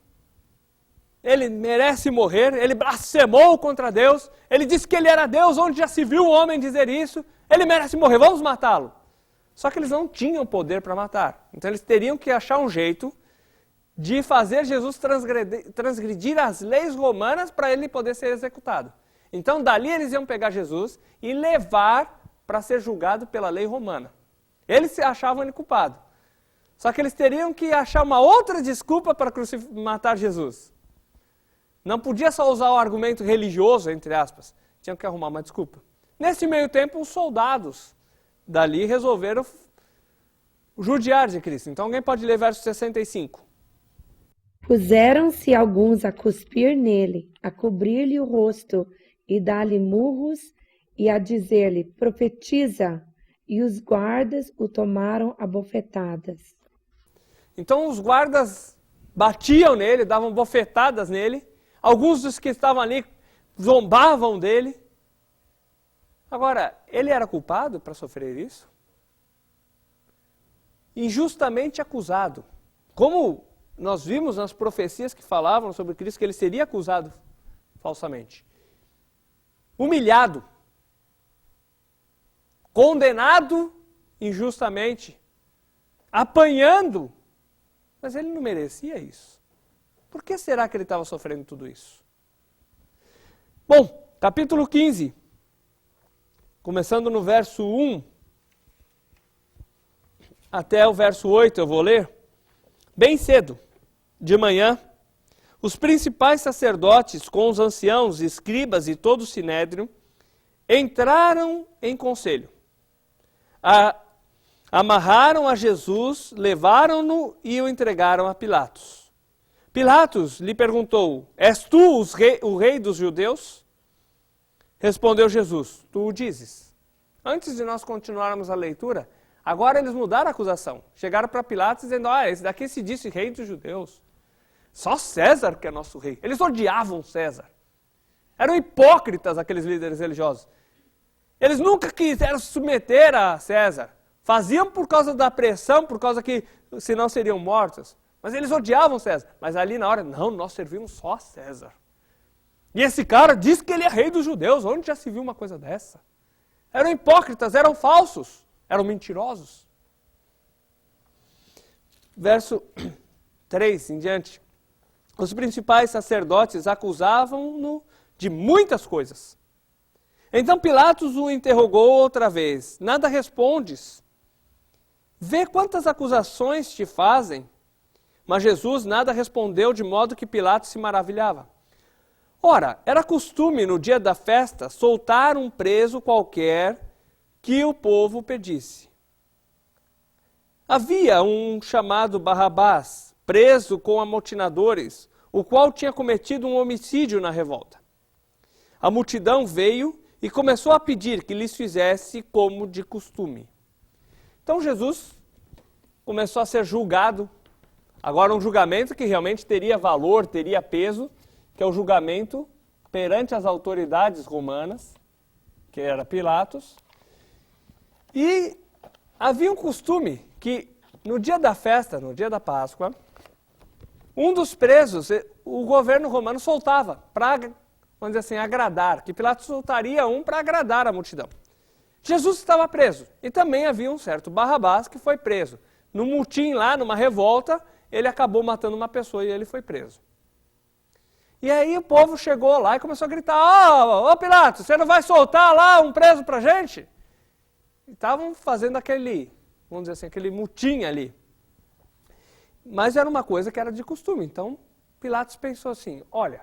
ele merece morrer, ele blasfemou contra Deus, ele disse que ele era Deus, onde já se viu um homem dizer isso, ele merece morrer, vamos matá-lo. Só que eles não tinham poder para matar, então eles teriam que achar um jeito de fazer Jesus transgredir as leis romanas para ele poder ser executado. Então dali eles iam pegar Jesus e levar para ser julgado pela lei romana. Eles se achavam ele culpado. Só que eles teriam que achar uma outra desculpa para matar Jesus. Não podia só usar o argumento religioso, entre aspas. Tinham que arrumar uma desculpa. Nesse meio tempo, os soldados dali resolveram judiar de Cristo. Então alguém pode ler verso 65. Puseram-se alguns a cuspir nele, a cobrir-lhe o rosto e dar-lhe murros e a dizer-lhe, profetiza, e os guardas o tomaram a bofetadas. Então os guardas batiam nele, davam bofetadas nele, alguns dos que estavam ali zombavam dele. Agora, ele era culpado para sofrer isso? Injustamente acusado. Como nós vimos nas profecias que falavam sobre Cristo que ele seria acusado falsamente. Humilhado. Condenado injustamente. Apanhando. Mas ele não merecia isso. Por que será que ele estava sofrendo tudo isso? Bom, capítulo 15. Começando no verso 1 até o verso 8 eu vou ler. Bem cedo, de manhã, os principais sacerdotes com os anciãos, escribas e todo o sinédrio entraram em conselho. Amarraram a Jesus, levaram-no e o entregaram a Pilatos. Pilatos lhe perguntou, és tu o rei dos judeus? Respondeu Jesus, tu o dizes. Antes de nós continuarmos a leitura, agora eles mudaram a acusação. Chegaram para Pilatos dizendo, esse daqui se disse rei dos judeus. Só César que é nosso rei. Eles odiavam César. Eram hipócritas aqueles líderes religiosos. Eles nunca quiseram se submeter a César. Faziam por causa da pressão, por causa que senão seriam mortos. Mas eles odiavam César. Mas ali na hora, não, nós servimos só a César. E esse cara diz que ele é rei dos judeus. Onde já se viu uma coisa dessa? Eram hipócritas, eram falsos, eram mentirosos. Verso 3 em diante. Os principais sacerdotes acusavam-no de muitas coisas. Então Pilatos o interrogou outra vez. Nada respondes? Vê quantas acusações te fazem. Mas Jesus nada respondeu, de modo que Pilatos se maravilhava. Ora, era costume no dia da festa soltar um preso qualquer que o povo pedisse. Havia um chamado Barrabás, preso com amotinadores, o qual tinha cometido um homicídio na revolta. A multidão veio e começou a pedir que lhes fizesse como de costume. Então Jesus começou a ser julgado, agora um julgamento que realmente teria valor, teria peso, que é o julgamento perante as autoridades romanas, que era Pilatos. E havia um costume que no dia da festa, no dia da Páscoa, um dos presos, o governo romano soltava para, vamos dizer assim, agradar, que Pilatos soltaria um para agradar a multidão. Jesus estava preso e também havia um certo Barrabás que foi preso. No mutim lá, numa revolta, ele acabou matando uma pessoa e ele foi preso. E aí o povo chegou lá e começou a gritar, ô Pilatos, você não vai soltar lá um preso pra gente? E estavam fazendo aquele, vamos dizer assim, aquele mutim ali. Mas era uma coisa que era de costume. Então Pilatos pensou assim, olha,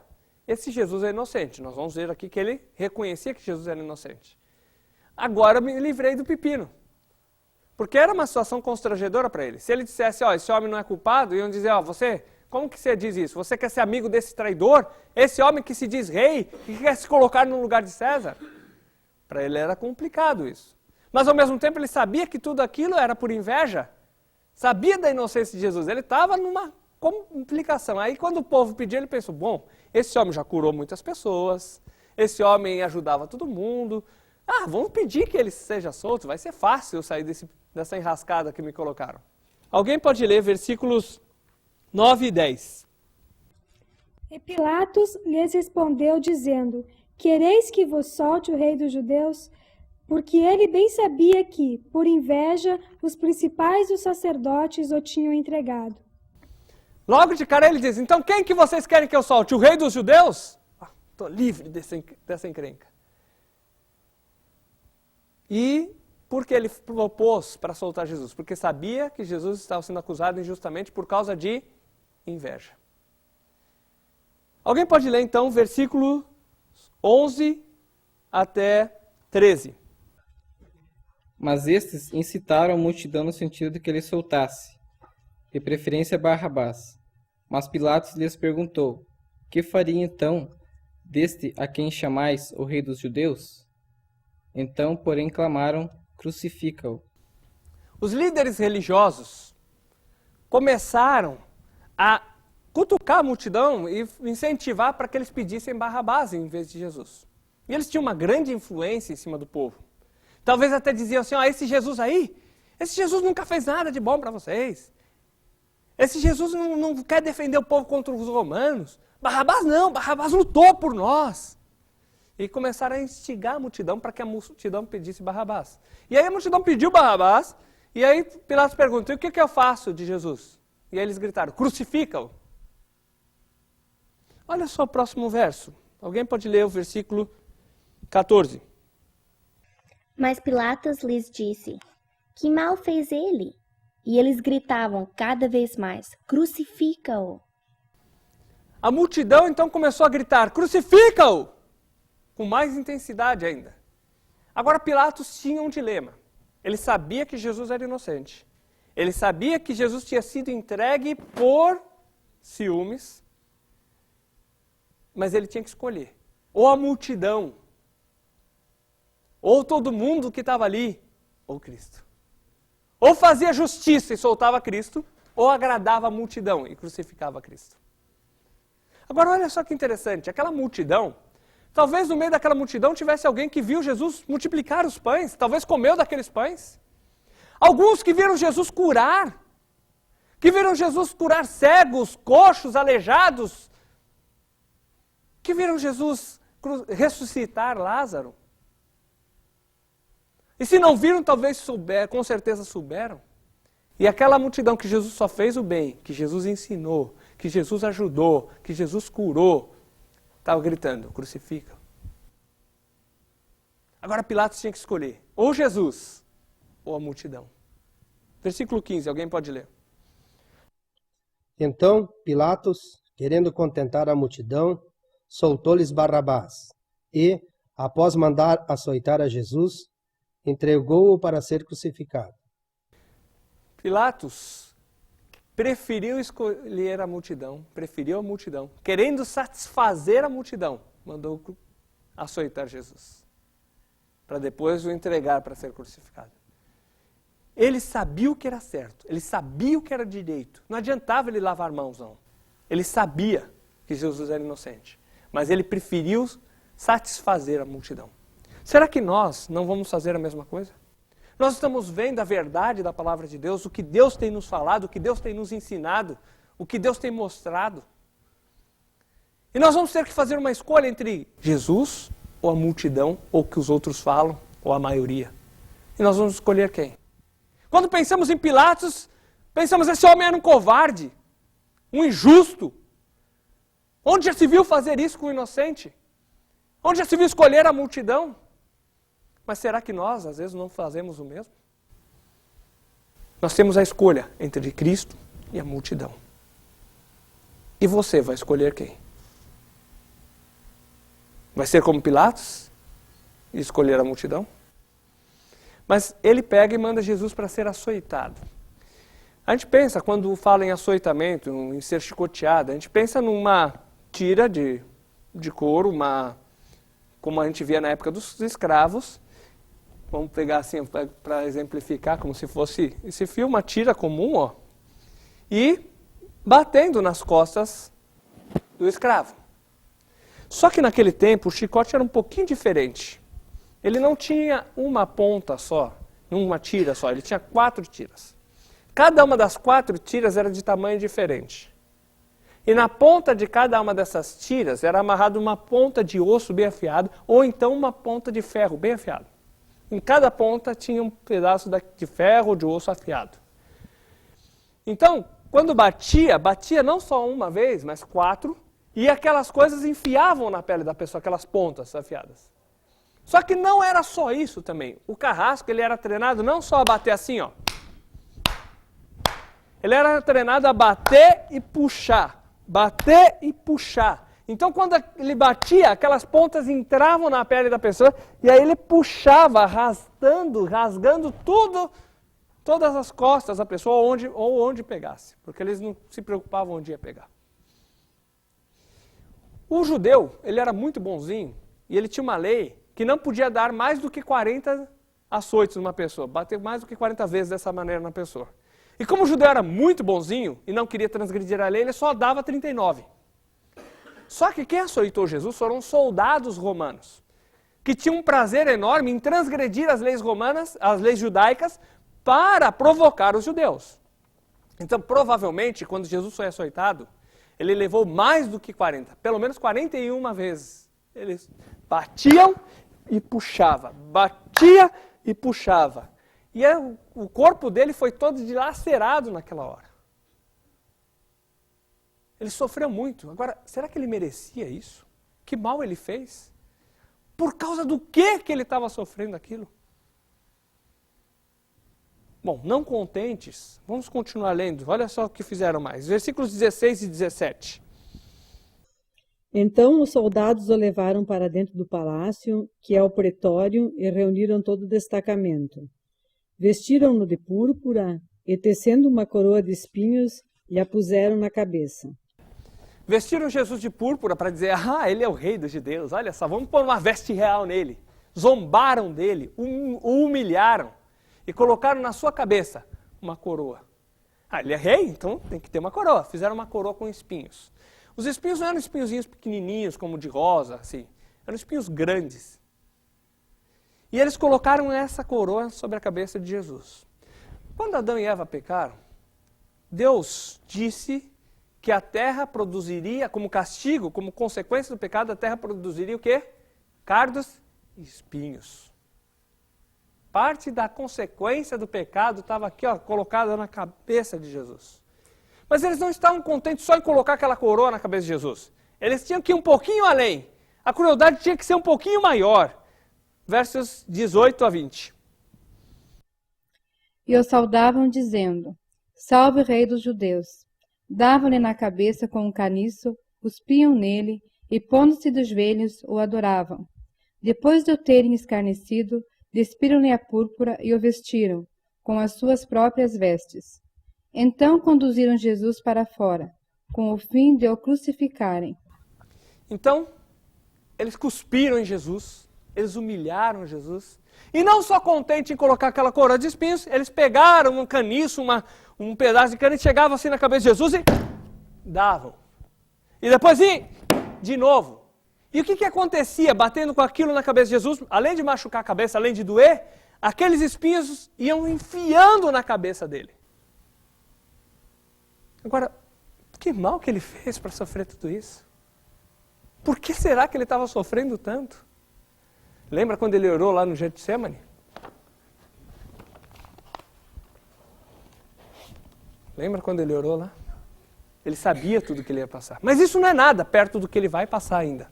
esse Jesus é inocente. Nós vamos ver aqui que ele reconhecia que Jesus era inocente. Agora eu me livrei do pepino. Porque era uma situação constrangedora para ele. Se ele dissesse, ó, esse homem não é culpado, iam dizer, ó, você, como que você diz isso? Você quer ser amigo desse traidor? Esse homem que se diz rei, que quer se colocar no lugar de César? Para ele era complicado isso. Mas ao mesmo tempo ele sabia que tudo aquilo era por inveja. Sabia da inocência de Jesus. Ele estava numa complicação. Aí quando o povo pediu, ele pensou, bom, esse homem já curou muitas pessoas, esse homem ajudava todo mundo. Vamos pedir que ele seja solto, vai ser fácil eu sair dessa enrascada que me colocaram. Alguém pode ler versículos 9 e 10. E Pilatos lhes respondeu, dizendo, quereis que vos solte o rei dos judeus? Porque ele bem sabia que, por inveja, os principais dos sacerdotes o tinham entregado. Logo de cara ele diz, então quem que vocês querem que eu solte? O rei dos judeus? Estou livre dessa encrenca. E por que ele propôs para soltar Jesus? Porque sabia que Jesus estava sendo acusado injustamente por causa de inveja. Alguém pode ler então versículo 11 até 13. Mas estes incitaram a multidão no sentido de que ele soltasse, de preferência Barrabás. Mas Pilatos lhes perguntou, que faria então deste a quem chamais o rei dos judeus? Então, porém, clamaram, crucifica-o. Os líderes religiosos começaram a cutucar a multidão e incentivar para que eles pedissem Barrabás em vez de Jesus. E eles tinham uma grande influência em cima do povo. Talvez até diziam assim, esse Jesus aí, esse Jesus nunca fez nada de bom para vocês. Esse Jesus não quer defender o povo contra os romanos. Barrabás não, Barrabás lutou por nós. E começaram a instigar a multidão para que a multidão pedisse Barrabás. E aí a multidão pediu Barrabás, e aí Pilatos perguntou, o que eu faço de Jesus? E aí eles gritaram, crucifica-o. Olha só o próximo verso. Alguém pode ler o versículo 14. Mas Pilatos lhes disse, que mal fez ele? E eles gritavam cada vez mais, crucifica-o. A multidão então começou a gritar, crucifica-o! Com mais intensidade ainda. Agora Pilatos tinha um dilema. Ele sabia que Jesus era inocente. Ele sabia que Jesus tinha sido entregue por ciúmes. Mas ele tinha que escolher. Ou a multidão, ou todo mundo que estava ali, ou Cristo. Ou fazia justiça e soltava Cristo, ou agradava a multidão e crucificava Cristo. Agora olha só que interessante, aquela multidão, talvez no meio daquela multidão tivesse alguém que viu Jesus multiplicar os pães, talvez comeu daqueles pães. Alguns que viram Jesus curar, cegos, coxos, aleijados, que viram Jesus ressuscitar Lázaro. E se não viram, talvez souberam, com certeza souberam. E aquela multidão que Jesus só fez o bem, que Jesus ensinou, que Jesus ajudou, que Jesus curou, estava gritando, crucifica. Agora Pilatos tinha que escolher, ou Jesus, ou a multidão. Versículo 15, alguém pode ler. Então Pilatos, querendo contentar a multidão, soltou-lhes Barrabás e, após mandar açoitar a Jesus, entregou-o para ser crucificado. Pilatos preferiu escolher a multidão, preferiu a multidão, querendo satisfazer a multidão, mandou açoitar Jesus, para depois o entregar para ser crucificado. Ele sabia o que era certo, ele sabia o que era direito, não adiantava ele lavar mãos, não. Ele sabia que Jesus era inocente, mas ele preferiu satisfazer a multidão. Será que nós não vamos fazer a mesma coisa? Nós estamos vendo a verdade da palavra de Deus, o que Deus tem nos falado, o que Deus tem nos ensinado, o que Deus tem mostrado. E nós vamos ter que fazer uma escolha entre Jesus, ou a multidão, ou o que os outros falam, ou a maioria. E nós vamos escolher quem? Quando pensamos em Pilatos, pensamos esse homem era um covarde, um injusto, Onde já se viu fazer isso com o inocente? Onde já se viu escolher a multidão? Mas será que nós, às vezes, não fazemos o mesmo? Nós temos a escolha entre Cristo e a multidão. E você vai escolher quem? Vai ser como Pilatos e escolher a multidão? Mas ele pega e manda Jesus para ser açoitado. A gente pensa, quando fala em açoitamento, em ser chicoteado, a gente pensa numa tira de couro, como a gente via na época dos escravos. Vamos pegar assim para exemplificar, como se fosse esse fio, uma tira comum, ó, e batendo nas costas do escravo. Só que naquele tempo o chicote era um pouquinho diferente. Ele não tinha uma ponta só, uma tira só, ele tinha 4 tiras. Cada uma das 4 tiras era de tamanho diferente. E na ponta de cada uma dessas tiras era amarrada uma ponta de osso bem afiado, ou então uma ponta de ferro bem afiado. Em cada ponta tinha um pedaço de ferro ou de osso afiado. Então, quando batia não só uma vez, mas 4, e aquelas coisas enfiavam na pele da pessoa, aquelas pontas afiadas. Só que não era só isso também. O carrasco, ele era treinado não só a bater assim, ó. Ele era treinado a bater e puxar. Bater e puxar. Então, quando ele batia, aquelas pontas entravam na pele da pessoa e aí ele puxava, rasgando tudo, todas as costas da pessoa onde pegasse. Porque eles não se preocupavam onde ia pegar. O judeu, ele era muito bonzinho e ele tinha uma lei que não podia dar mais do que 40 açoites numa pessoa, bater mais do que 40 vezes dessa maneira na pessoa. E como o judeu era muito bonzinho e não queria transgredir a lei, ele só dava 39. Só que quem açoitou Jesus foram soldados romanos, que tinham um prazer enorme em transgredir as leis romanas, as leis judaicas, para provocar os judeus. Então, provavelmente, quando Jesus foi açoitado, ele levou mais do que 40, pelo menos 41 vezes. Eles batiam e puxava, batia e puxava. E o corpo dele foi todo dilacerado naquela hora. Ele sofreu muito. Agora, será que ele merecia isso? Que mal ele fez? Por causa do que ele estava sofrendo aquilo? Bom, não contentes, vamos continuar lendo. Olha só o que fizeram mais. Versículos 16 e 17. Então os soldados o levaram para dentro do palácio, que é o pretório, e reuniram todo o destacamento. Vestiram-no de púrpura e, tecendo uma coroa de espinhos, lhe a puseram na cabeça. Vestiram Jesus de púrpura para dizer, ele é o rei dos judeus, olha só, vamos pôr uma veste real nele. Zombaram dele, o humilharam e colocaram na sua cabeça uma coroa. Ele é rei, então tem que ter uma coroa. Fizeram uma coroa com espinhos. Os espinhos não eram espinhozinhos pequenininhos, como de rosa, assim. Eram espinhos grandes. E eles colocaram essa coroa sobre a cabeça de Jesus. Quando Adão e Eva pecaram, Deus disse que a terra produziria, como castigo, como consequência do pecado, a terra produziria o quê? Cardos e espinhos. Parte da consequência do pecado estava aqui, colocada na cabeça de Jesus. Mas eles não estavam contentes só em colocar aquela coroa na cabeça de Jesus. Eles tinham que ir um pouquinho além. A crueldade tinha que ser um pouquinho maior. Versos 18 a 20. E o saudavam, dizendo, Salve, Rei dos Judeus. Davam-lhe na cabeça com um caniço, cuspiam nele, e pondo-se dos joelhos, o adoravam. Depois de o terem escarnecido, despiram-lhe a púrpura e o vestiram, com as suas próprias vestes. Então conduziram Jesus para fora, com o fim de o crucificarem. Então, eles cuspiram em Jesus, eles humilharam Jesus. E não só contente em colocar aquela coroa de espinhos, eles pegaram um caniço, um pedaço de cana e chegavam assim na cabeça de Jesus e davam. E depois de novo. E o que acontecia batendo com aquilo na cabeça de Jesus? Além de machucar a cabeça, além de doer, aqueles espinhos iam enfiando na cabeça dele. Agora, que mal que ele fez para sofrer tudo isso? Por que será que ele estava sofrendo tanto? Lembra quando ele orou lá no Getsemane? Lembra quando ele orou lá? Ele sabia tudo que ele ia passar. Mas isso não é nada perto do que ele vai passar ainda.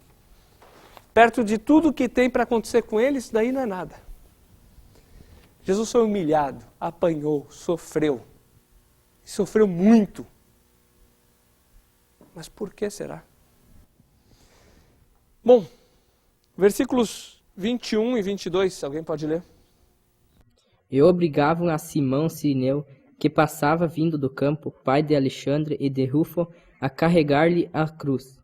Perto de tudo que tem para acontecer com ele, isso daí não é nada. Jesus foi humilhado, apanhou, sofreu. Sofreu muito. Mas por que será? Bom, versículos 21 e 22, alguém pode ler? E obrigavam a Simão Cirineu, que passava vindo do campo, pai de Alexandre e de Rufo, a carregar-lhe a cruz.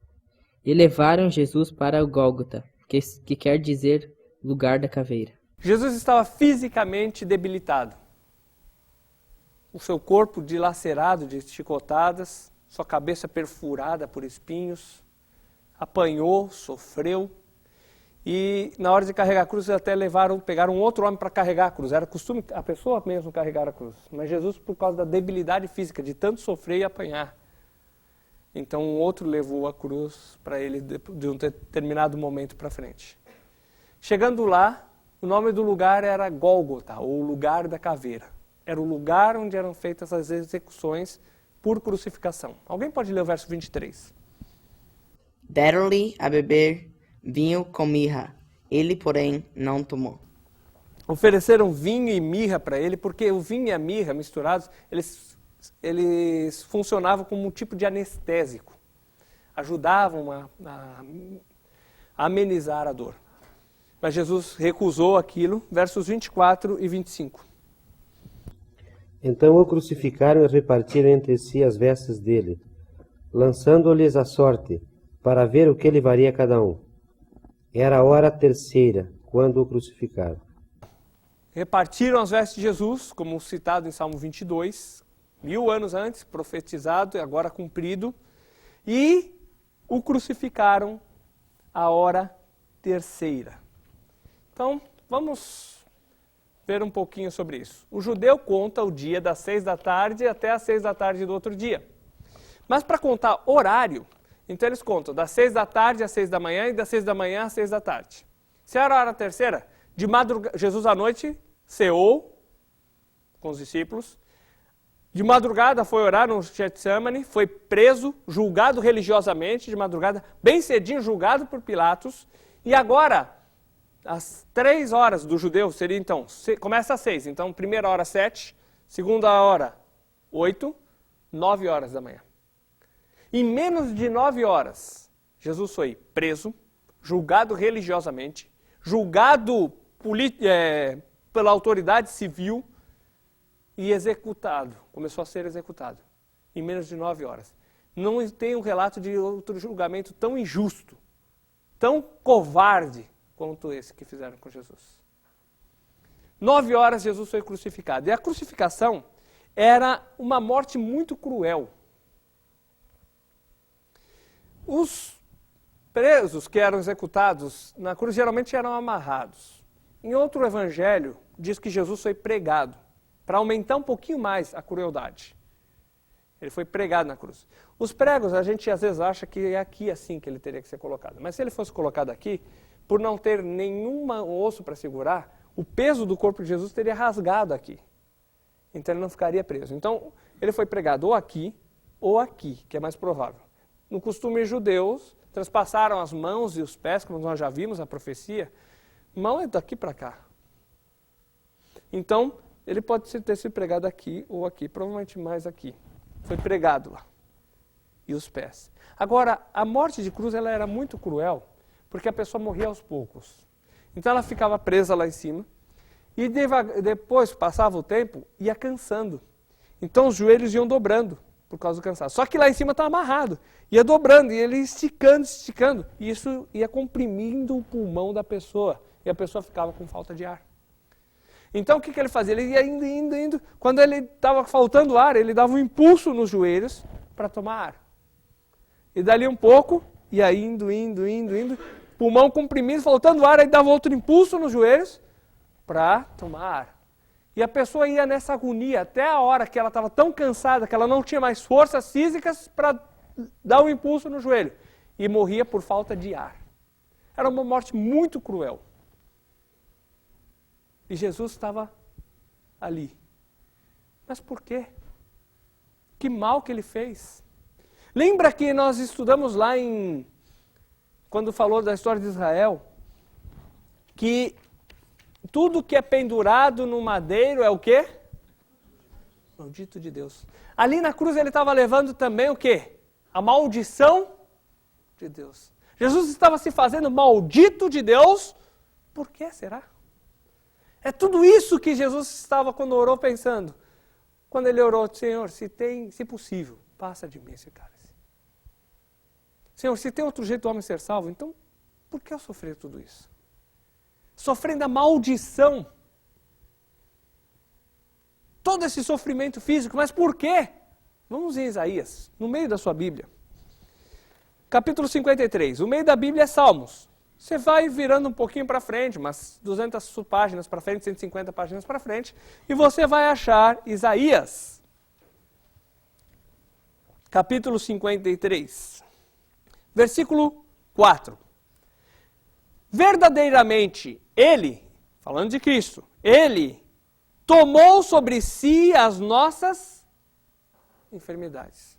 E levaram Jesus para o Gólgota, que quer dizer lugar da caveira. Jesus estava fisicamente debilitado. O seu corpo dilacerado de chicotadas, sua cabeça perfurada por espinhos, apanhou, sofreu. E na hora de carregar a cruz, até pegaram um outro homem para carregar a cruz. Era costume a pessoa mesmo carregar a cruz. Mas Jesus, por causa da debilidade física, de tanto sofrer e apanhar, então um outro levou a cruz para ele de um determinado momento para frente. Chegando lá, o nome do lugar era Gólgota, ou lugar da caveira. Era o lugar onde eram feitas as execuções por crucificação. Alguém pode ler o verso 23? Deram-lhe a beber vinho com mirra. Ele, porém, não tomou. Ofereceram vinho e mirra para ele, porque o vinho e a mirra misturados, eles funcionavam como um tipo de anestésico. Ajudavam a amenizar a dor. Mas Jesus recusou aquilo, versos 24 e 25. Então o crucificaram e repartiram entre si as vestes dele, lançando-lhes a sorte, para ver o que levaria cada um. Era a hora terceira, quando o crucificaram. Repartiram as vestes de Jesus, como citado em Salmo 22, 1000 anos antes, profetizado e agora cumprido, e o crucificaram a hora terceira. Então, vamos ver um pouquinho sobre isso. O judeu conta o dia das 6 da tarde até as 6 da tarde do outro dia. Mas para contar horário, então eles contam das 6 da tarde às 6 da manhã e das 6 da manhã às 6 da tarde. Se era a hora terceira, de madrugada, Jesus à noite ceou com os discípulos. De madrugada foi orar no Getsemane, foi preso, julgado religiosamente de madrugada, bem cedinho julgado por Pilatos. E agora, às 3 horas do judeu, seria então, começa às 6, então primeira hora 7, segunda hora 8, 9 horas da manhã. Em menos de 9 horas, Jesus foi preso, julgado religiosamente, julgado pela autoridade civil e executado. Começou a ser executado em menos de 9 horas. Não tem um relato de outro julgamento tão injusto, tão covarde quanto esse que fizeram com Jesus. 9 horas Jesus foi crucificado. E a crucificação era uma morte muito cruel. Os presos que eram executados na cruz geralmente eram amarrados. Em outro evangelho, diz que Jesus foi pregado, para aumentar um pouquinho mais a crueldade. Ele foi pregado na cruz. Os pregos, a gente às vezes acha que é aqui assim que ele teria que ser colocado. Mas se ele fosse colocado aqui, por não ter nenhum osso para segurar, o peso do corpo de Jesus teria rasgado aqui. Então ele não ficaria preso. Então ele foi pregado ou aqui, que é mais provável. No costume judeus, transpassaram as mãos e os pés, como nós já vimos a profecia. Mão é daqui para cá. Então, ele pode ter sido pregado aqui ou aqui, provavelmente mais aqui. Foi pregado lá. E os pés. Agora, a morte de cruz ela era muito cruel, porque a pessoa morria aos poucos. Então ela ficava presa lá em cima, e depois, passava o tempo, ia cansando. Então os joelhos iam dobrando, por causa do cansaço. Só que lá em cima estava amarrado, ia dobrando, e ele esticando, e isso ia comprimindo o pulmão da pessoa, e a pessoa ficava com falta de ar. Então o que ele fazia? Ele ia indo. Quando ele estava faltando ar, ele dava um impulso nos joelhos para tomar ar. E dali um pouco, ia indo. Pulmão comprimido, faltando ar, aí dava outro impulso nos joelhos para tomar ar. E a pessoa ia nessa agonia até a hora que ela estava tão cansada que ela não tinha mais forças físicas para dar um impulso no joelho. E morria por falta de ar. Era uma morte muito cruel. E Jesus estava ali. Mas por quê? Que mal que ele fez? Lembra que nós estudamos lá quando falou da história de Israel, que tudo que é pendurado no madeiro é o quê? Maldito de Deus. Ali na cruz ele estava levando também o quê? A maldição de Deus. Jesus estava se fazendo maldito de Deus. Por que será? É tudo isso que Jesus estava quando orou pensando. Quando ele orou, Senhor, se possível, passa de mim esse cálice. Senhor, se tem outro jeito do homem ser salvo, então por que eu sofrer tudo isso? Sofrendo a maldição. Todo esse sofrimento físico, mas por quê? Vamos em Isaías, no meio da sua Bíblia. Capítulo 53, o meio da Bíblia é Salmos. Você vai virando um pouquinho para frente, umas 200 páginas para frente, 150 páginas para frente, e você vai achar Isaías. Capítulo 53, versículo 4. Verdadeiramente, Ele, falando de Cristo, Ele tomou sobre si as nossas enfermidades.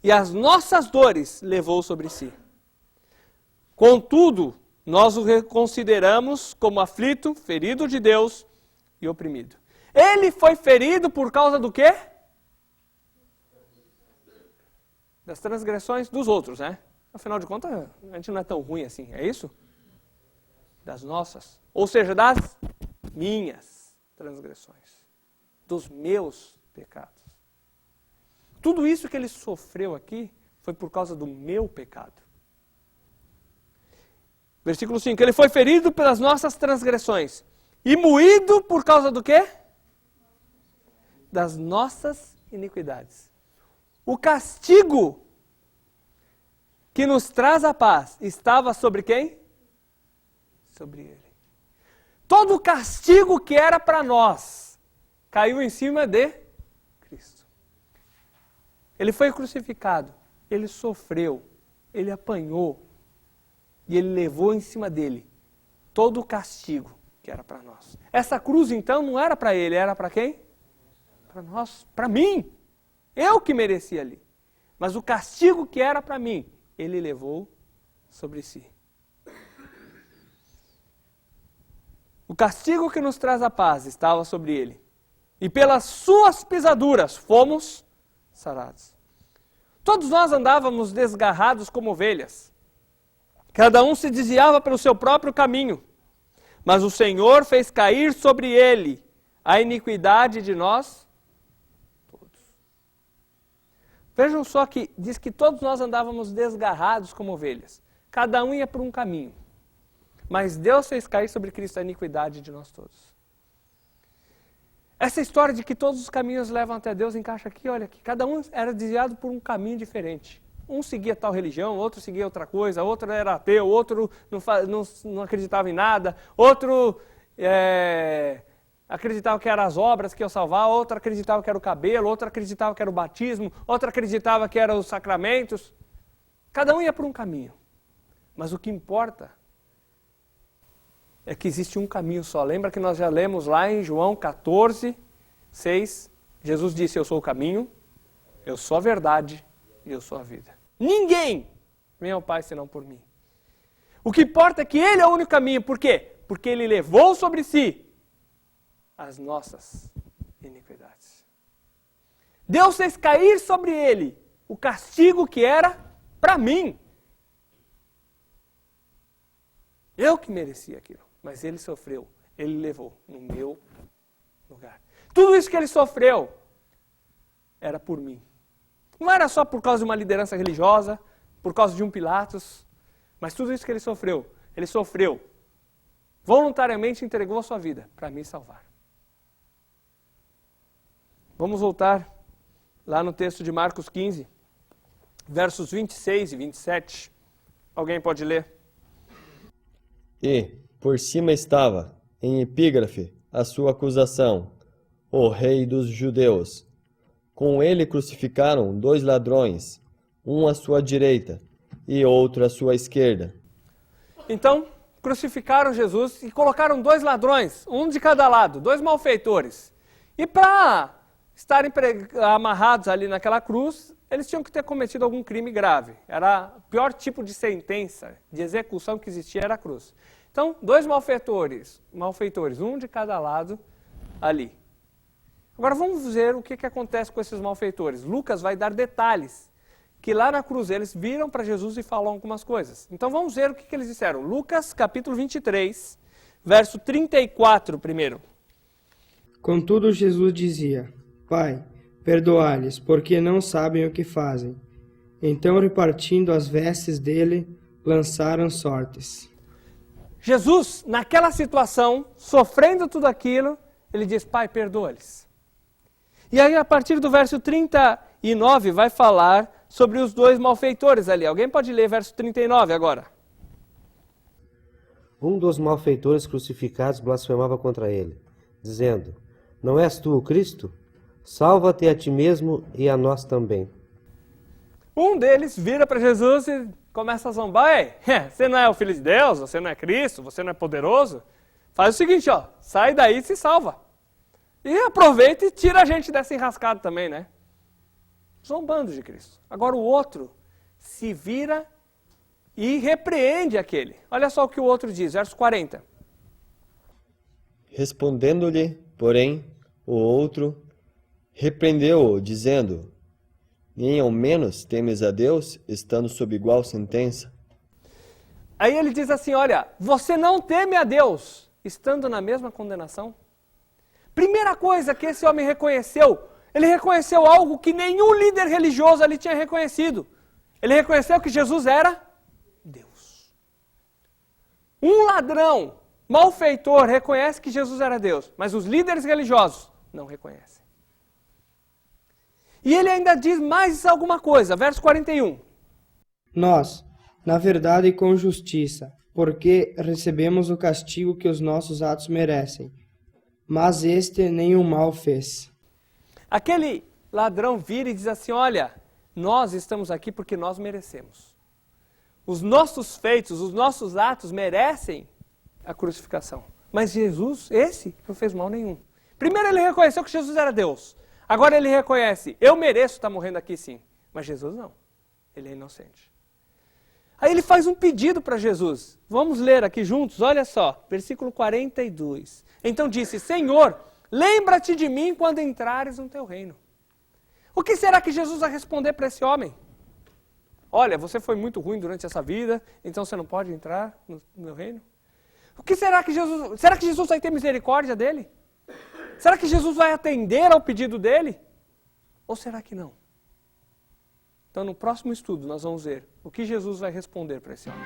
E as nossas dores levou sobre si. Contudo, nós o consideramos como aflito, ferido de Deus e oprimido. Ele foi ferido por causa do quê? Das transgressões dos outros, né? Afinal de contas, a gente não é tão ruim assim, é isso? Das nossas. Ou seja, das minhas transgressões. Dos meus pecados. Tudo isso que ele sofreu aqui foi por causa do meu pecado. Versículo 5. Ele foi ferido pelas nossas transgressões e moído por causa do quê? Das nossas iniquidades. O castigo que nos traz a paz estava sobre quem? Sobre ele. Todo o castigo que era para nós caiu em cima de Cristo. Ele foi crucificado, ele sofreu, ele apanhou e ele levou em cima dele todo o castigo que era para nós. Essa cruz então não era para ele, era para quem? Para nós, para mim. Eu que merecia ali. Mas o castigo que era para mim, ele levou sobre si. O castigo que nos traz a paz estava sobre ele. E pelas suas pisaduras fomos sarados. Todos nós andávamos desgarrados como ovelhas. Cada um se desviava pelo seu próprio caminho. Mas o Senhor fez cair sobre ele a iniquidade de nós todos. Vejam só que diz que todos nós andávamos desgarrados como ovelhas. Cada um ia por um caminho. Mas Deus fez cair sobre Cristo a iniquidade de nós todos. Essa história de que todos os caminhos levam até Deus encaixa aqui, olha aqui. Cada um era desviado por um caminho diferente. Um seguia tal religião, outro seguia outra coisa, outro era ateu, outro não acreditava em nada, outro acreditava que eram as obras que iam salvar, outro acreditava que era o cabelo, outro acreditava que era o batismo, outro acreditava que eram os sacramentos. Cada um ia por um caminho. Mas o que importa é que existe um caminho só. Lembra que nós já lemos lá em João 14, 6, Jesus disse, eu sou o caminho, eu sou a verdade e eu sou a vida. Ninguém vem ao Pai senão por mim. O que importa é que Ele é o único caminho. Por quê? Porque Ele levou sobre si as nossas iniquidades. Deus fez cair sobre Ele o castigo que era para mim. Eu que merecia aquilo. Mas Ele sofreu, Ele levou no meu lugar. Tudo isso que Ele sofreu era por mim. Não era só por causa de uma liderança religiosa, por causa de um Pilatos, mas tudo isso que Ele sofreu voluntariamente entregou a sua vida para me salvar. Vamos voltar lá no texto de Marcos 15, versos 26 e 27. Alguém pode ler? E, por cima estava, em epígrafe, a sua acusação, o Rei dos Judeus. Com ele crucificaram 2 ladrões, um à sua direita e outro à sua esquerda. Então, crucificaram Jesus e colocaram 2 ladrões, um de cada lado, 2 malfeitores. E para estarem amarrados ali naquela cruz, eles tinham que ter cometido algum crime grave. Era o pior tipo de sentença, de execução que existia, era a cruz. Então, 2 malfeitores, um de cada lado ali. Agora vamos ver o que acontece com esses malfeitores. Lucas vai dar detalhes, que lá na cruz eles viram para Jesus e falam algumas coisas. Então vamos ver o que eles disseram. Lucas capítulo 23, verso 34 primeiro. Contudo Jesus dizia: Pai, perdoai-lhes, porque não sabem o que fazem. Então, repartindo as vestes dele, lançaram sortes. Jesus, naquela situação, sofrendo tudo aquilo, ele diz: Pai, perdoa-lhes. E aí, a partir do verso 39, vai falar sobre os 2 malfeitores ali. Alguém pode ler verso 39 agora? Um dos malfeitores crucificados blasfemava contra ele, dizendo: Não és tu o Cristo? Salva-te a ti mesmo e a nós também. Um deles vira para Jesus e começa a zombar. Ei, você não é o Filho de Deus? Você não é Cristo? Você não é poderoso? Faz o seguinte, ó, sai daí e se salva. E aproveita e tira a gente dessa enrascada também, né? Zombando de Cristo. Agora o outro se vira e repreende aquele. Olha só o que o outro diz, verso 40. Respondendo-lhe, porém, o outro repreendeu-o, dizendo: Nem ao menos temes a Deus, estando sob igual sentença? Aí ele diz assim, olha, você não teme a Deus, estando na mesma condenação? Primeira coisa que esse homem reconheceu, ele reconheceu algo que nenhum líder religioso ali tinha reconhecido. Ele reconheceu que Jesus era Deus. Um ladrão, malfeitor, reconhece que Jesus era Deus, mas os líderes religiosos não reconhecem. E ele ainda diz mais alguma coisa, verso 41. Nós, na verdade com justiça, porque recebemos o castigo que os nossos atos merecem, mas este nenhum mal fez. Aquele ladrão vira e diz assim, olha, nós estamos aqui porque nós merecemos. Os nossos feitos, os nossos atos merecem a crucificação. Mas Jesus, esse, não fez mal nenhum. Primeiro ele reconheceu que Jesus era Deus. Agora ele reconhece, eu mereço estar morrendo aqui sim. Mas Jesus não, ele é inocente. Aí ele faz um pedido para Jesus. Vamos ler aqui juntos, olha só, versículo 42. Então disse, Senhor, lembra-te de mim quando entrares no teu reino. O que será que Jesus vai responder para esse homem? Olha, você foi muito ruim durante essa vida, então você não pode entrar no meu reino? O que será que Jesus... Será que Jesus vai ter misericórdia dele? Será que Jesus vai atender ao pedido dele? Ou será que não? Então no próximo estudo nós vamos ver o que Jesus vai responder para esse homem.